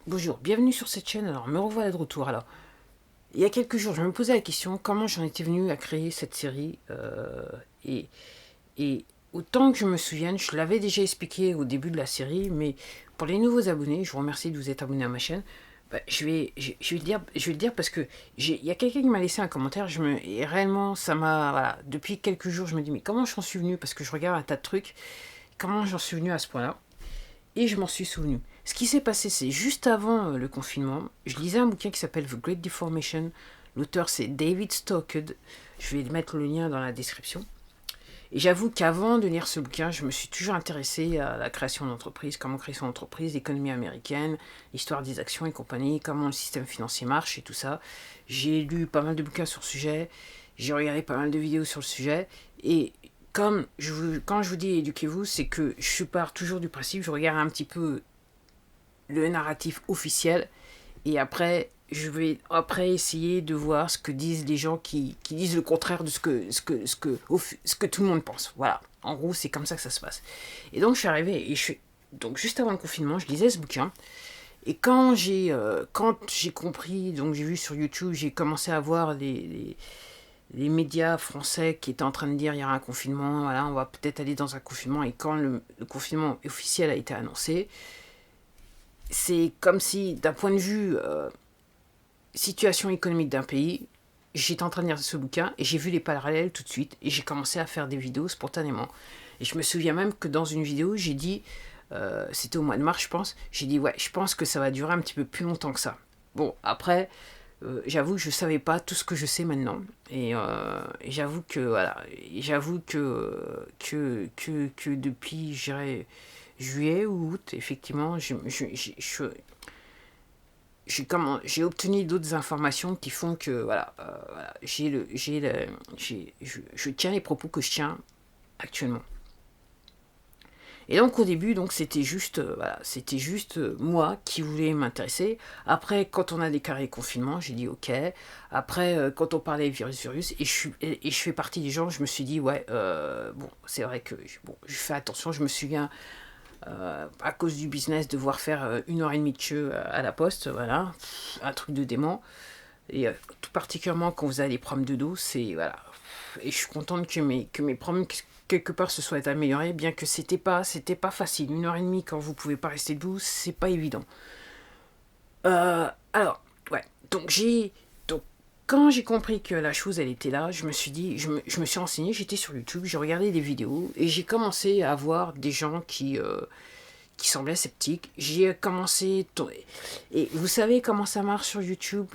Bonjour, bienvenue sur cette chaîne. Alors, me revoilà de retour. Alors, il y a quelques jours, je me posais la question comment j'en étais venu à créer cette série. Et, et autant que je me souvienne, je l'avais déjà expliqué au début de la série, mais pour les nouveaux abonnés, je vous remercie de vous être abonné à ma chaîne. Je vais le dire parce que il y a quelqu'un qui m'a laissé un commentaire. Et réellement, ça m'a. Voilà, depuis quelques jours, je me dis mais comment j'en suis venu. Parce que je regarde un tas de trucs. Comment j'en suis venu à ce point-là. Et je m'en suis souvenu. Ce qui s'est passé, c'est juste avant le confinement, je lisais un bouquin qui s'appelle The Great Deformation. L'auteur, c'est David Stockard. Je vais mettre le lien dans la description. Et j'avoue qu'avant de lire ce bouquin, je me suis toujours intéressé à la création d'entreprises, comment créer son entreprise, l'économie américaine, l'histoire des actions et compagnie, comment le système financier marche et tout ça. J'ai lu pas mal de bouquins sur le sujet, j'ai regardé pas mal de vidéos sur le sujet, et quand je vous dis éduquez-vous, c'est que je pars toujours du principe, je regarde un petit peu le narratif officiel, et après, je vais après essayer de voir ce que disent les gens qui disent le contraire de ce que tout le monde pense. Voilà. En gros, c'est comme ça que ça se passe. Et donc, je suis arrivé, donc juste avant le confinement, je lisais ce bouquin. Et quand j'ai compris, donc j'ai vu sur YouTube, j'ai commencé à voir les médias français qui étaient en train de dire il y aura un confinement, voilà, on va peut-être aller dans un confinement. Et quand le confinement officiel a été annoncé, c'est comme si, d'un point de vue situation économique d'un pays, j'étais en train de lire ce bouquin et j'ai vu les parallèles tout de suite et j'ai commencé à faire des vidéos spontanément. Et je me souviens même que dans une vidéo, j'ai dit, c'était au mois de mars, je pense, j'ai dit, ouais, je pense que ça va durer un petit peu plus longtemps que ça. Bon, après, j'avoue que je ne savais pas tout ce que je sais maintenant. Et j'avoue que, voilà, j'avoue que depuis, je dirais, juillet ou août, effectivement, j'ai obtenu d'autres informations qui font que voilà, voilà, je tiens les propos que je tiens actuellement. Et donc au début, donc c'était juste, voilà, c'était juste moi qui voulais m'intéresser. Après, quand on a déclaré le confinement, j'ai dit ok. Après, quand on parlait virus, et je fais partie des gens, je me suis dit ouais, bon, c'est vrai que bon, je fais attention. Je me souviens à cause du business devoir faire 1 heure et demie de queue à la poste, voilà, un truc de dément. Et tout particulièrement quand vous avez des problèmes de dos, c'est voilà. Et je suis contente que mes problèmes quelque part se soient améliorés, bien que c'était pas facile. 1 heure et demie quand vous pouvez pas rester debout, c'est pas évident. Alors, ouais. Donc quand j'ai compris que la chose elle était là, je me suis dit, je me suis renseigné, j'étais sur YouTube, j'ai regardé des vidéos et j'ai commencé à voir des gens qui semblait sceptique. J'ai commencé. Et vous savez comment ça marche sur YouTube.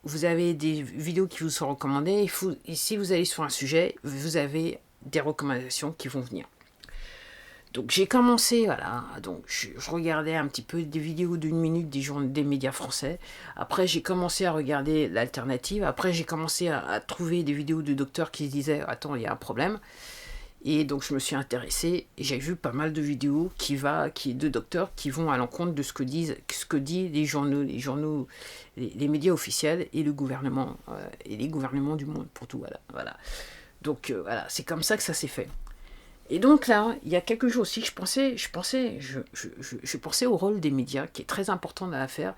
Vous avez des vidéos qui vous sont recommandées. Et si vous allez sur un sujet, vous avez des recommandations qui vont venir. Donc j'ai commencé, voilà, donc je regardais un petit peu des vidéos d'1 minute des médias français. Après j'ai commencé à regarder l'alternative. Après j'ai commencé à trouver des vidéos de docteurs qui se disaient attends, il y a un problème. Et donc je me suis intéressé et j'ai vu pas mal de vidéos de docteurs qui vont à l'encontre de ce que disent les médias officiels et le gouvernement et les gouvernements du monde pour tout, voilà, voilà. Donc voilà, c'est comme ça que ça s'est fait. Et donc là, il y a quelques jours aussi, je pensais au rôle des médias qui est très important dans l'affaire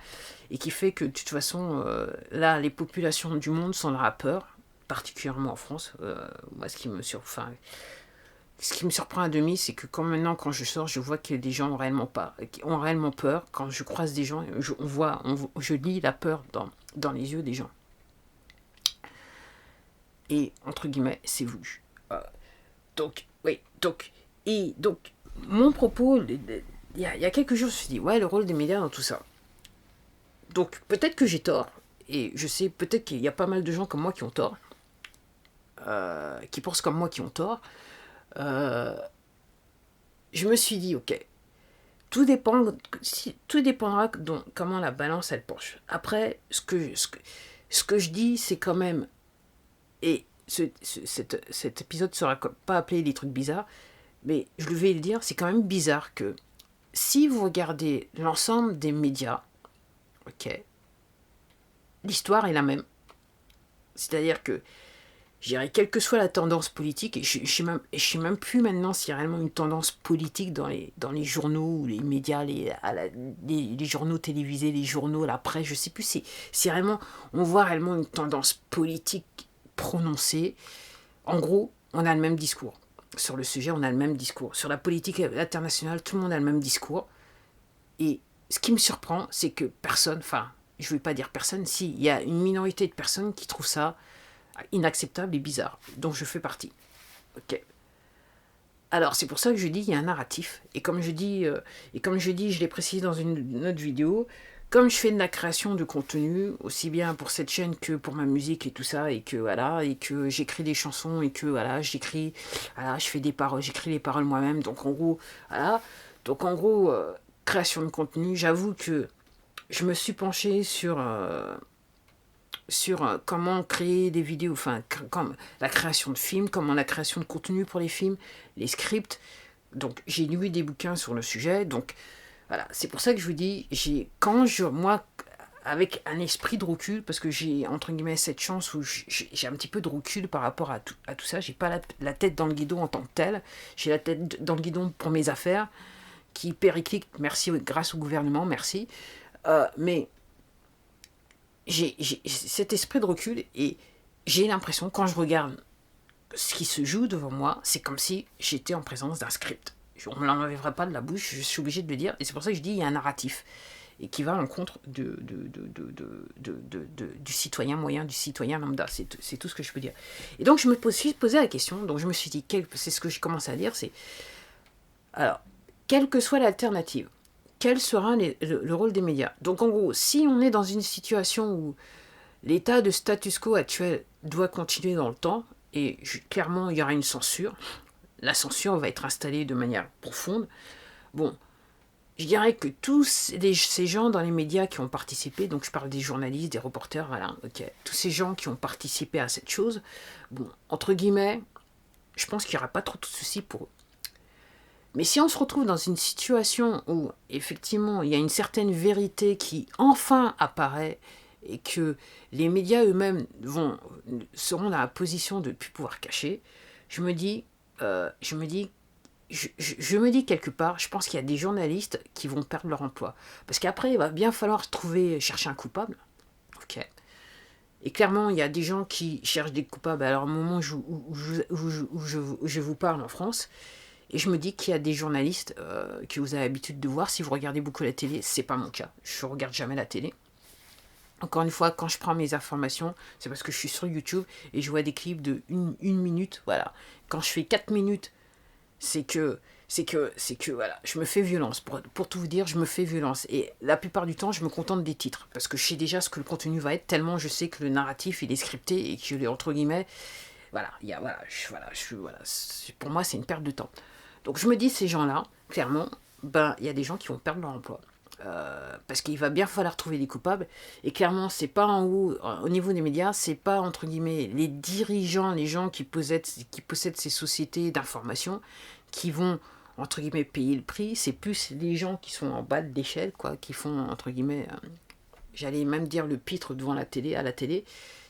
et qui fait que de toute façon, là, les populations du monde sont dans la peur, particulièrement en France. Moi, ce qui me surprend à demi, c'est que quand je sors, je vois que des gens ont réellement peur. Quand je croise des gens, je lis la peur dans les yeux des gens. Et entre guillemets, c'est voulu. Donc, oui, donc, mon propos, il y a quelques jours, je me suis dit, ouais, le rôle des médias dans tout ça. Donc, peut-être que j'ai tort, et je sais, peut-être qu'il y a pas mal de gens comme moi qui ont tort, qui pensent comme moi qui ont tort. Je me suis dit, ok, tout dépendra de comment la balance elle penche. Après, ce que je dis, c'est quand même, et cet épisode ne sera pas appelé des trucs bizarres, mais je vais le dire, c'est quand même bizarre que si vous regardez l'ensemble des médias, ok, l'histoire est la même. C'est-à-dire que je dirais, quelle que soit la tendance politique, et je sais même plus maintenant s'il y a réellement une tendance politique dans les journaux, ou les médias, les journaux télévisés, les journaux, la presse, je sais plus si réellement on voit réellement une tendance politique prononcée. En gros, on a le même discours. Sur le sujet, on a le même discours. Sur la politique internationale, tout le monde a le même discours. Et ce qui me surprend, c'est que personne, enfin, je ne vais pas dire personne, si, il y a une minorité de personnes qui trouvent ça inacceptable et bizarre, dont je fais partie. Ok. Alors c'est pour ça que je dis qu'il y a un narratif. Et comme je dis, je l'ai précisé dans une autre vidéo, comme je fais de la création de contenu, aussi bien pour cette chaîne que pour ma musique et tout ça, et que voilà, et que j'écris des chansons, et que voilà, je fais des paroles, j'écris les paroles moi-même, donc en gros, voilà, donc en gros, création de contenu, j'avoue que je me suis penché sur comment créer des vidéos, enfin, comme la création de films, comment la création de contenu pour les films, les scripts. Donc, j'ai lu des bouquins sur le sujet. Donc, voilà, c'est pour ça que je vous dis, moi, avec un esprit de recul, parce que j'ai, entre guillemets, cette chance où j'ai un petit peu de recul par rapport à tout ça. J'ai pas la tête dans le guidon en tant que telle. J'ai la tête dans le guidon pour mes affaires, qui périclitent, merci, grâce au gouvernement, merci. Mais j'ai cet esprit de recul et j'ai l'impression, quand je regarde ce qui se joue devant moi, c'est comme si j'étais en présence d'un script. On ne me l'enlèverait pas de la bouche, je suis obligé de le dire. Et c'est pour ça que je dis qu'il y a un narratif et qui va à l'encontre du citoyen moyen, du citoyen lambda. C'est tout ce que je peux dire. Et donc je me suis posé la question, donc je me suis dit, c'est ce que je commence à dire, c'est, alors, quelle que soit l'alternative, quel sera le rôle des médias? Donc en gros, si on est dans une situation où l'état de status quo actuel doit continuer dans le temps, et clairement il y aura une censure, la censure va être installée de manière profonde, bon, je dirais que tous ces gens dans les médias qui ont participé, donc je parle des journalistes, des reporters, voilà, ok, tous ces gens qui ont participé à cette chose, bon, entre guillemets, je pense qu'il n'y aura pas trop de soucis pour eux. Mais si on se retrouve dans une situation où, effectivement, il y a une certaine vérité qui enfin apparaît et que les médias eux-mêmes seront dans la position de ne plus pouvoir cacher, je me dis quelque part, je pense qu'il y a des journalistes qui vont perdre leur emploi. Parce qu'après, il va bien falloir chercher un coupable. Ok. Et clairement, il y a des gens qui cherchent des coupables. Alors, au moment où je vous parle en France, et je me dis qu'il y a des journalistes que vous avez l'habitude de voir. Si vous regardez beaucoup la télé, c'est pas mon cas. Je regarde jamais la télé. Encore une fois, quand je prends mes informations, c'est parce que je suis sur YouTube et je vois des clips de une minute. Voilà. Quand je fais 4 minutes, c'est que voilà, je me fais violence. Pour tout vous dire, je me fais violence. Et la plupart du temps, je me contente des titres. Parce que je sais déjà ce que le contenu va être, tellement je sais que le narratif, il est scripté et que, entre guillemets, voilà, pour moi, c'est une perte de temps. Donc je me dis, ces gens-là, clairement, il y a des gens qui vont perdre leur emploi. Parce qu'il va bien falloir trouver des coupables. Et clairement, c'est pas en haut, au niveau des médias, c'est pas, entre guillemets, les dirigeants, les gens qui possèdent ces sociétés d'information qui vont, entre guillemets, payer le prix. C'est plus les gens qui sont en bas de l'échelle, quoi, qui font, entre guillemets, j'allais même dire le pitre devant à la télé,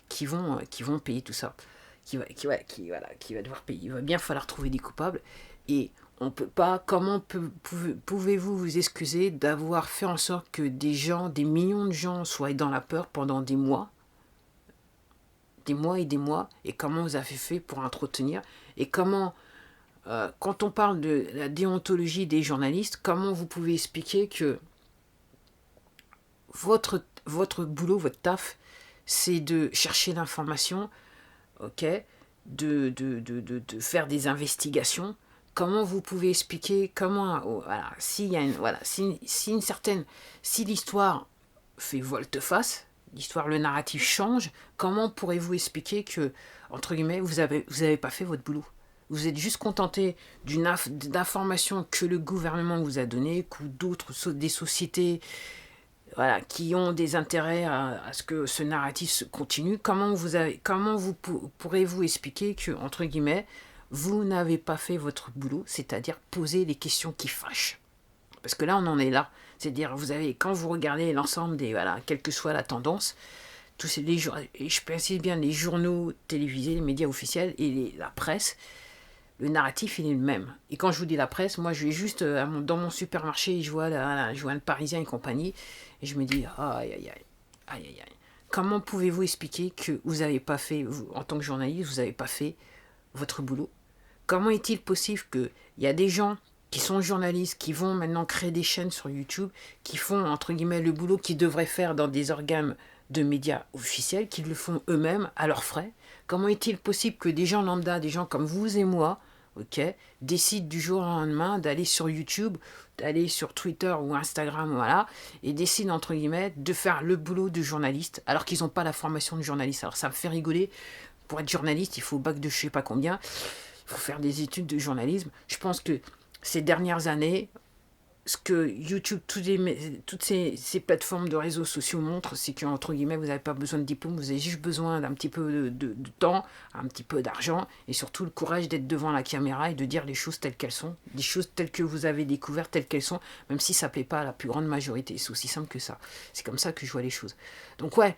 qui vont payer tout ça. Qui va devoir payer. Il va bien falloir trouver des coupables. Et on peut pas. Comment pouvez-vous vous excuser d'avoir fait en sorte que des millions de gens soient dans la peur pendant des mois et des mois, et comment vous avez fait pour entretenir, et comment, quand on parle de la déontologie des journalistes, comment vous pouvez expliquer que votre boulot, votre taf, c'est de chercher l'information, ok, de faire des investigations. Comment vous pouvez expliquer voilà, si l'histoire fait volte-face, l'histoire, le narratif change, comment pourrez-vous expliquer que, entre guillemets, vous avez pas fait votre boulot? Vous êtes juste contenté d'informations que le gouvernement vous a données, que des sociétés, voilà, qui ont des intérêts à ce que ce narratif se continue. Comment pourrez-vous expliquer que, entre guillemets, vous n'avez pas fait votre boulot, c'est-à-dire poser les questions qui fâchent? Parce que là, on en est là. C'est-à-dire, quand vous regardez l'ensemble des, voilà, quelle que soit la tendance, et je précise bien les journaux télévisés, les médias officiels et la presse, le narratif, il est le même. Et quand je vous dis la presse, moi, je vais juste dans mon supermarché, je vois le Parisien et compagnie, et je me dis, aïe, aïe, aïe, aïe, aïe, aïe. Comment pouvez-vous expliquer que vous n'avez pas fait, vous, en tant que journaliste, vous n'avez pas fait votre boulot? Comment est-il possible qu'il y a des gens qui sont journalistes, qui vont maintenant créer des chaînes sur YouTube, qui font, entre guillemets, le boulot qu'ils devraient faire dans des organes de médias officiels, qu'ils le font eux-mêmes à leurs frais? Comment est-il possible que des gens lambda, des gens comme vous et moi, ok, décident du jour au lendemain d'aller sur YouTube, d'aller sur Twitter ou Instagram, voilà, et décident, entre guillemets, de faire le boulot de journaliste, alors qu'ils n'ont pas la formation de journaliste? Alors ça me fait rigoler. Pour être journaliste, il faut bac de je sais pas combien, il faut faire des études de journalisme. Je pense que ces dernières années, ce que YouTube, toutes ces plateformes de réseaux sociaux montrent, c'est qu'entre guillemets, vous n'avez pas besoin de diplôme, vous avez juste besoin d'un petit peu de temps, un petit peu d'argent, et surtout le courage d'être devant la caméra et de dire les choses telles qu'elles sont, des choses telles que vous avez découvertes, telles qu'elles sont, même si ça ne plaît pas à la plus grande majorité. C'est aussi simple que ça. C'est comme ça que je vois les choses. Donc ouais,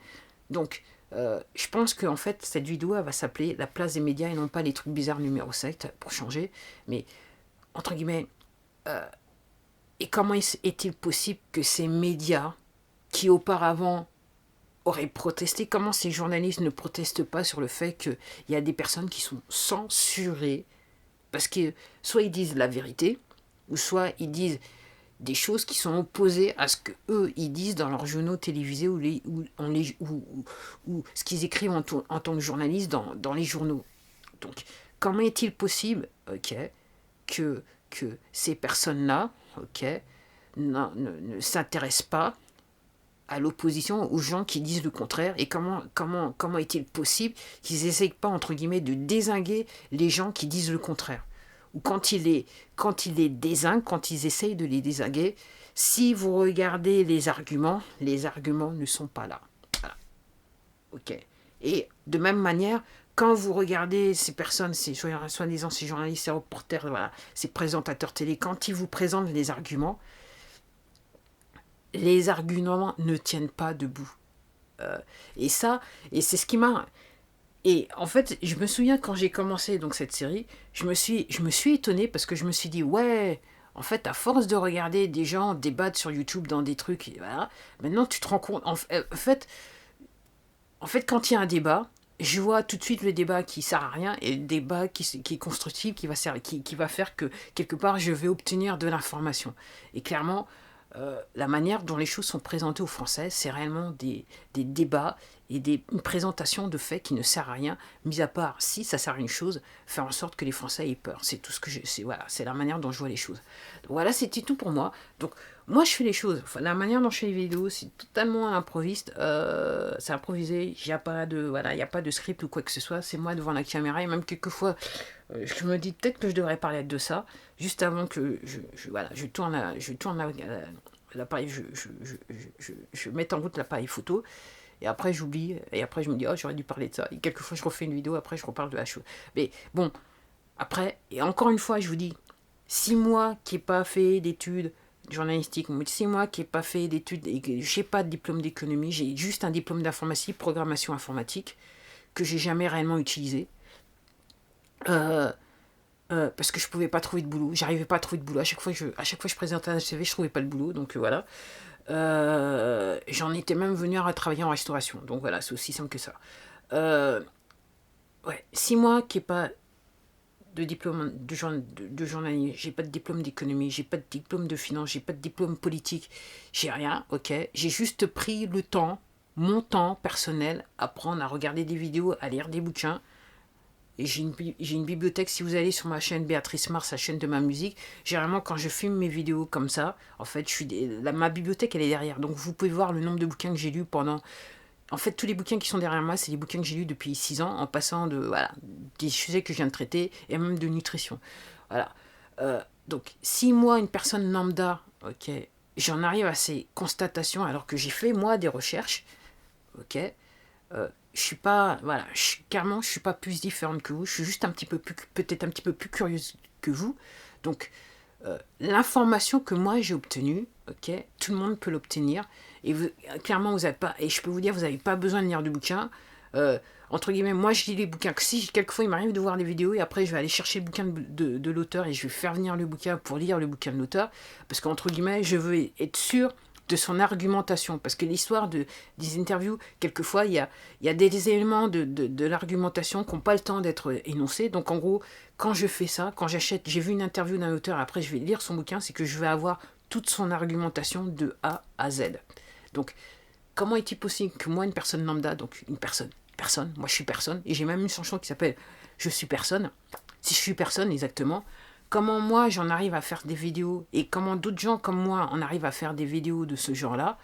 donc je pense qu'en fait, cette vidéo, elle va s'appeler La place des médias et non pas les trucs bizarres numéro 7, pour changer. Mais, entre guillemets, et comment est-il possible que ces médias, qui auparavant auraient protesté, comment ces journalistes ne protestent pas sur le fait qu'il y a des personnes qui sont censurées parce que soit ils disent la vérité, ou soit ils disent des choses qui sont opposées à ce que eux ils disent dans leurs journaux télévisés ou ce qu'ils écrivent en tant que journalistes dans les journaux. Donc, comment est-il possible, ok, que ces personnes-là, ok, ne s'intéressent pas à l'opposition, aux gens qui disent le contraire, et comment est-il possible qu'ils n'essayent pas, entre guillemets, de dézinguer les gens qui disent le contraire? Ou quand ils les dézinguent, quand ils essayent de les dézinguer, si vous regardez les arguments ne sont pas là. Voilà. Ok. Et de même manière, quand vous regardez ces personnes, soi-disant ces journalistes, ces reporters, voilà, ces présentateurs télé, quand ils vous présentent les arguments ne tiennent pas debout. Et c'est ce qui m'a... Et en fait, je me souviens quand j'ai commencé donc cette série, je me suis étonné parce que je me suis dit, ouais, en fait, à force de regarder des gens débattre sur YouTube dans des trucs, et voilà, maintenant tu te rends compte, en fait, quand il y a un débat, je vois tout de suite le débat qui sert à rien et le débat qui est constructif, qui va faire que quelque part je vais obtenir de l'information. Et clairement, la manière dont les choses sont présentées aux Français, c'est réellement des débats et une présentation de faits qui ne sert à rien, mis à part, si ça sert à une chose, faire en sorte que les Français aient peur. C'est tout ce que c'est la manière dont je vois les choses. Donc voilà, c'était tout pour moi. Donc moi, je fais les choses. Enfin, la manière dont je fais les vidéos, c'est totalement improviste. C'est improvisé. Il n'y a pas de script ou quoi que ce soit. C'est moi devant la caméra et même quelquefois, je me dis peut-être que je devrais parler de ça juste avant que je tourne l'appareil, je mette en route l'appareil photo. Et après, j'oublie. Et après, je me dis, oh, j'aurais dû parler de ça. Et quelquefois, je refais une vidéo. Après, je reparle de la chose. Mais bon, après, et encore une fois, je vous dis, 6 mois qui n'ai pas fait d'études journalistiques, 6 mois qui n'ai pas fait d'études et que je n'ai pas de diplôme d'économie, j'ai juste un diplôme d'informatique, programmation informatique, que j'ai jamais réellement utilisé. Parce que je pouvais pas trouver de boulot, j'arrivais pas à trouver de boulot. À chaque fois que je présentais un CV, je trouvais pas de boulot, donc voilà. J'en étais même venu à travailler en restauration, donc voilà, c'est aussi simple que ça. Ouais, 6 mois qui n'ai pas de diplôme de journalisme, j'ai pas de diplôme d'économie, j'ai pas de diplôme de finance, j'ai pas de diplôme politique, j'ai rien, ok. J'ai juste pris le temps, mon temps personnel, à apprendre à regarder des vidéos, à lire des bouquins. Et j'ai une bibliothèque, si vous allez sur ma chaîne Béatrice Mars, la chaîne de ma musique, généralement quand je filme mes vidéos comme ça, en fait, ma bibliothèque elle est derrière. Donc vous pouvez voir le nombre de bouquins que j'ai lus pendant... En fait, tous les bouquins qui sont derrière moi, c'est des bouquins que j'ai lus depuis 6 ans, en passant des sujets que je viens de traiter, et même de nutrition. Voilà. Donc, si moi, une personne lambda, ok, j'en arrive à ces constatations, alors que j'ai fait, moi, des recherches, ok, je suis pas, voilà, clairement, je suis pas plus différente que vous, je suis juste peut-être un petit peu plus curieuse que vous. Donc, l'information que moi j'ai obtenue, ok? Tout le monde peut l'obtenir. Et vous, clairement, vous n'avez pas, et je peux vous dire, vous n'avez pas besoin de lire du bouquin. Entre guillemets, moi je lis les bouquins que si quelquefois il m'arrive de voir des vidéos et après je vais aller chercher le bouquin de l'auteur et je vais faire venir le bouquin pour lire le bouquin de l'auteur parce qu'entre guillemets je veux être sûr de son argumentation parce que l'histoire des interviews quelquefois il y a des éléments de l'argumentation qui n'ont pas le temps d'être énoncés, donc en gros quand je fais ça, quand j'achète, j'ai vu une interview d'un auteur et après je vais lire son bouquin, c'est que je vais avoir toute son argumentation de A à Z. Donc comment est-il possible que moi, une personne lambda, donc une personne, moi je suis personne, et j'ai même une chanson qui s'appelle Je suis personne, si je suis personne exactement, comment moi j'en arrive à faire des vidéos, et comment d'autres gens comme moi en arrivent à faire des vidéos de ce genre-là,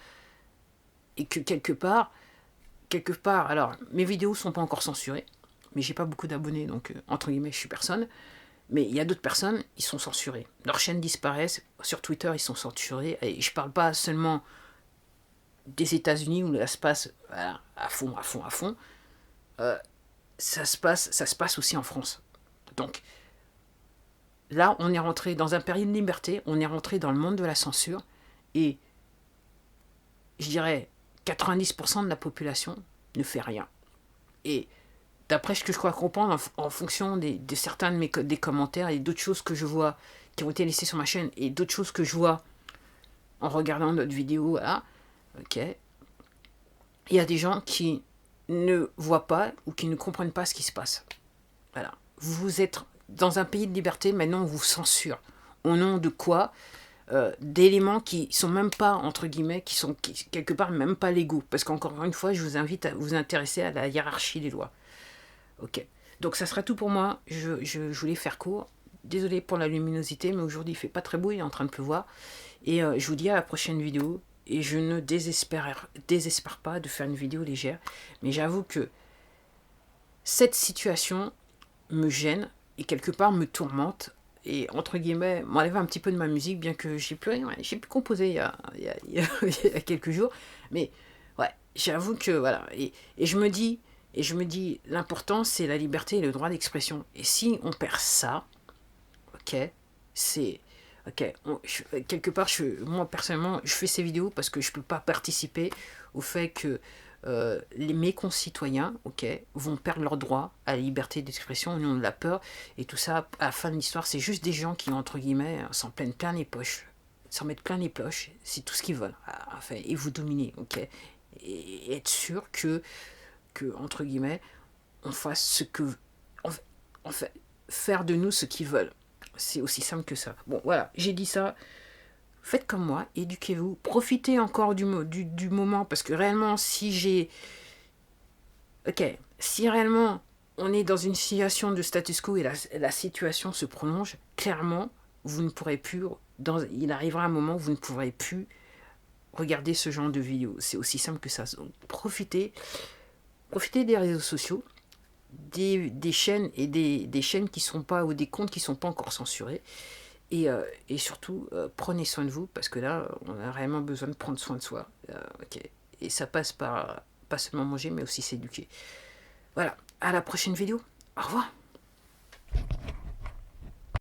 et que quelque part, alors mes vidéos sont pas encore censurées, mais j'ai pas beaucoup d'abonnés, donc entre guillemets je suis personne, mais il y a d'autres personnes, ils sont censurés. Leurs chaînes disparaissent, sur Twitter ils sont censurés, et je parle pas seulement des États-Unis où ça se passe voilà, à fond, ça se passe aussi en France. Donc là, on est rentré dans un période de liberté, on est rentré dans le monde de la censure, et je dirais 90% de la population ne fait rien. Et d'après ce que je crois comprendre, en fonction de certains des commentaires et d'autres choses que je vois qui ont été laissées sur ma chaîne et d'autres choses que je vois en regardant notre vidéo, voilà, ok, il y a des gens qui ne voient pas ou qui ne comprennent pas ce qui se passe. Voilà. Vous êtes dans un pays de liberté, maintenant on vous censure. Au nom de quoi? D'éléments qui sont même pas, entre guillemets, qui sont quelque part même pas légaux. Parce qu'encore une fois, je vous invite à vous intéresser à la hiérarchie des lois. Ok. Donc ça sera tout pour moi. Je voulais faire court. Désolé pour la luminosité, mais aujourd'hui il fait pas très beau, il est en train de pleuvoir. Et je vous dis à la prochaine vidéo. Et je ne désespère pas de faire une vidéo légère. Mais j'avoue que cette situation me gêne et quelque part me tourmente. Et entre guillemets, m'enlève un petit peu de ma musique, bien que j'ai pu composer il y a quelques jours. Mais ouais, j'avoue que voilà. Et je me dis, l'important c'est la liberté et le droit d'expression. Et si on perd ça, ok, c'est ok, quelque part, moi personnellement, je fais ces vidéos parce que je ne peux pas participer au fait que mes concitoyens, ok, vont perdre leur droit à la liberté d'expression au nom de la peur. Et tout ça, à la fin de l'histoire, c'est juste des gens qui, entre guillemets, s'en plaignent plein les poches. S'en mettent plein les poches, c'est tout ce qu'ils veulent. Enfin, et vous dominer, ok. Et être sûr que entre guillemets, on fasse ce que... En fait, faire de nous ce qu'ils veulent. C'est aussi simple que ça. Bon, voilà, j'ai dit ça. Faites comme moi, éduquez-vous. Profitez encore du moment, parce que réellement, si réellement on est dans une situation de status quo et la situation se prolonge, clairement, vous ne pourrez plus... il arrivera un moment où vous ne pourrez plus regarder ce genre de vidéos. C'est aussi simple que ça. Donc, profitez des réseaux sociaux, des chaînes et des chaînes qui sont pas, ou des comptes qui sont pas encore censurés, et surtout prenez soin de vous parce que là on a réellement besoin de prendre soin de soi, ok, et ça passe par pas seulement manger mais aussi s'éduquer. Voilà, à la prochaine vidéo, au revoir.